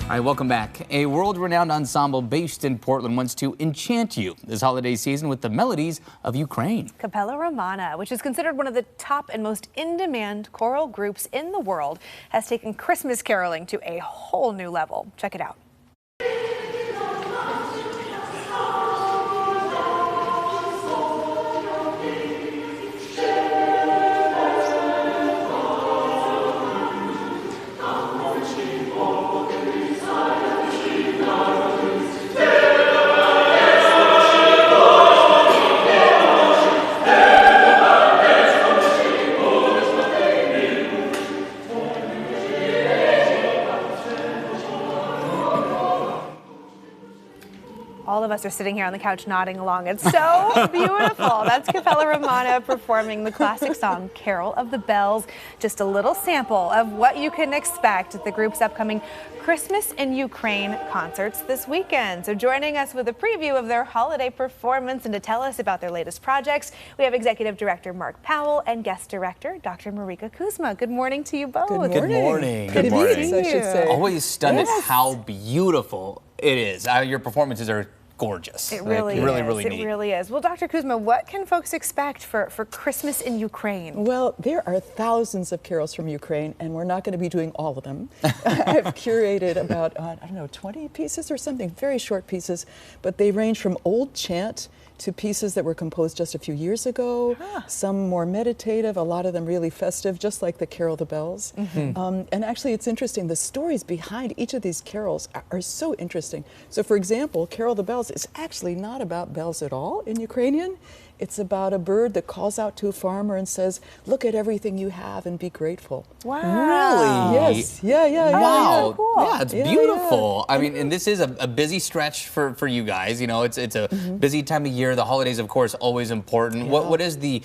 All right, welcome back. A world-renowned ensemble based in Portland wants to enchant you this holiday season with the melodies of Ukraine. Capella Romana, which is considered one of the top and most in-demand choral groups in the world, has taken Christmas caroling to a whole new level. Check it out. All of us are sitting here on the couch nodding along. It's so beautiful. That's Capella Romana performing the classic song, Carol of the Bells. Just a little sample of what you can expect at the group's upcoming Christmas in Ukraine concerts this weekend. So joining us with a preview of their holiday performance and to tell us about their latest projects, we have Executive Director Mark Powell and Guest Director Dr. Marika Kuzma. Good morning to you both. Good morning. Good morning. I should say. Always stunned at how beautiful it is. Your performances are gorgeous. It really really is. neat. It really is. Well, Dr. Kuzma, what can folks expect for Christmas in Ukraine? Well, there are thousands of carols from Ukraine, and we're not going to be doing all of them. I've curated about, 20 pieces or something, very short pieces, but they range from old chant to pieces that were composed just a few years ago, some more meditative, a lot of them really festive, just like the Carol of the Bells. And actually, it's interesting, the stories behind each of these carols are so interesting. So for example, Carol of the Bells is actually not about bells at all in Ukrainian. It's about a bird that calls out to a farmer and says, look at everything you have and be grateful. Wow. Really? Yes. Yeah. Wow. so cool. Yeah, it's beautiful. I mean, and this is a busy stretch for you guys. You know, it's a busy time of year. The holidays, of course, always important. What is the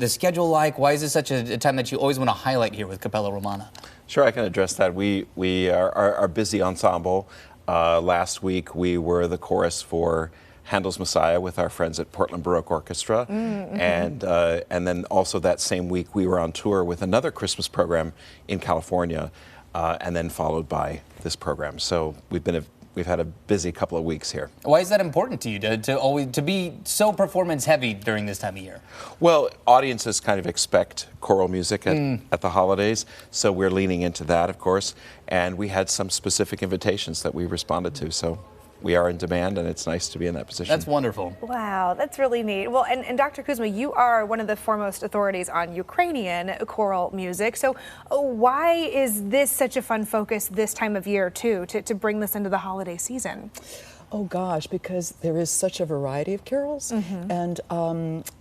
schedule like? Why is this such a time that you always want to highlight here with Capella Romana? Sure, I can address that. We are busy ensemble. Last week we were the chorus for Handel's Messiah with our friends at Portland Baroque Orchestra, and then also that same week we were on tour with another Christmas program in California, and then followed by this program. So we've had a busy couple of weeks here. Why is that important to you to be so performance heavy during this time of year? Well, audiences kind of expect choral music at the holidays, so we're leaning into that, of course, and we had some specific invitations that we responded to. So we are in demand, and it's nice to be in that position. That's wonderful. Wow, that's really neat. Well, and Dr. Kuzma, you are one of the foremost authorities on Ukrainian choral music. So why is this such a fun focus this time of year, too, to bring this into the holiday season? Oh gosh, because there is such a variety of carols, and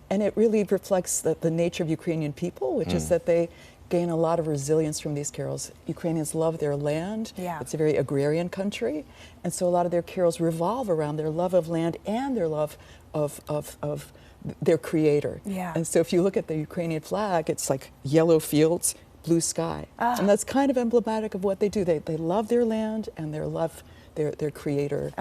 it really reflects the nature of Ukrainian people, which is that they gain a lot of resilience from these carols. Ukrainians love their land. Yeah. It's a very agrarian country, and so a lot of their carols revolve around their love of land and their love of their creator. Yeah. And so if you look at the Ukrainian flag, it's like yellow fields, blue sky. And that's kind of emblematic of what they do. They love their land and they love their creator.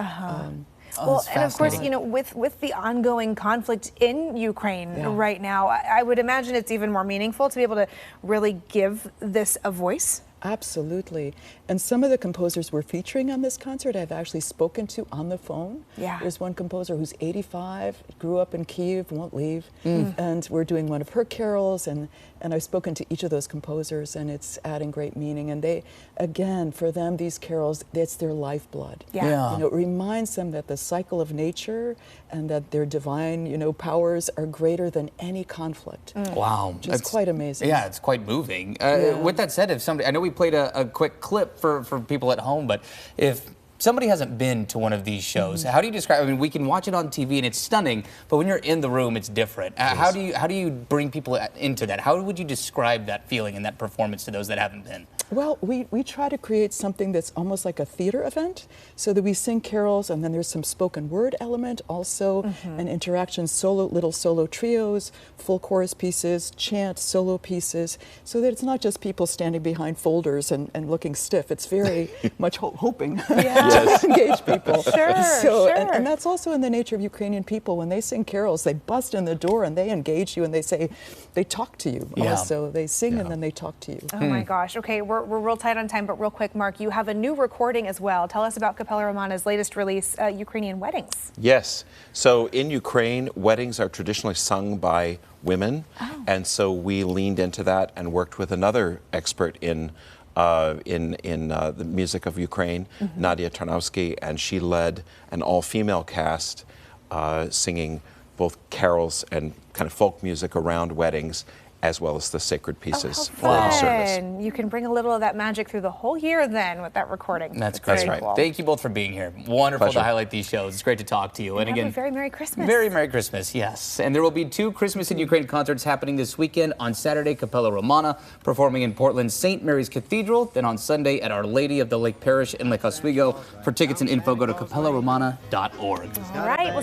Well, and of course, you know, with the ongoing conflict in Ukraine right now, I would imagine it's even more meaningful to be able to really give this a voice. Absolutely. And some of the composers we're featuring on this concert I've actually spoken to on the phone. Yeah. There's one composer who's 85, grew up in Kyiv, won't leave, and we're doing one of her carols, and I've spoken to each of those composers, and it's adding great meaning. And they, again, for them, these carols, it's their lifeblood. Yeah. You know, it reminds them that the cycle of nature and that their divine, powers are greater than any conflict. Wow. It's quite amazing. Yeah, it's quite moving. With that said, if somebody, I know we played a quick clip for people at home, but if somebody hasn't been to one of these shows, how do you describe? I mean, we can watch it on TV and it's stunning, but when you're in the room, it's different. How do you bring people into that? How would you describe that feeling and that performance to those that haven't been? Well, we try to create something that's almost like a theater event, so that we sing carols, and then there's some spoken word element also, and interaction, little solo trios, full chorus pieces, chant, solo pieces, so that it's not just people standing behind folders and looking stiff. It's very much hoping to engage people. And that's also in the nature of Ukrainian people. When they sing carols, they bust in the door and they engage you, and they talk to you. Also, they sing and then they talk to you. Oh my gosh. Okay, we're we're real tight on time, but real quick, Mark, you have a new recording as well. Tell us about Capella Romana's latest release, Ukrainian Weddings. Yes. So in Ukraine, weddings are traditionally sung by women, and so we leaned into that and worked with another expert in the music of Ukraine, Nadia Tarnowski, and she led an all-female cast singing both carols and kind of folk music around weddings, as well as the sacred pieces for the service. You can bring a little of that magic through the whole year then with that recording. That's great. Very Right. cool. Thank you both for being here. Wonderful Pleasure. to highlight these shows. It's great to talk to you. And again, a very Merry Christmas. Very Merry Christmas, yes. And there will be 2 Christmas in Ukraine concerts happening this weekend. On Saturday, Capella Romana performing in Portland's St. Mary's Cathedral. Then on Sunday at Our Lady of the Lake Parish in Lake Oswego. For tickets and info, go to capellaromana.org. All right.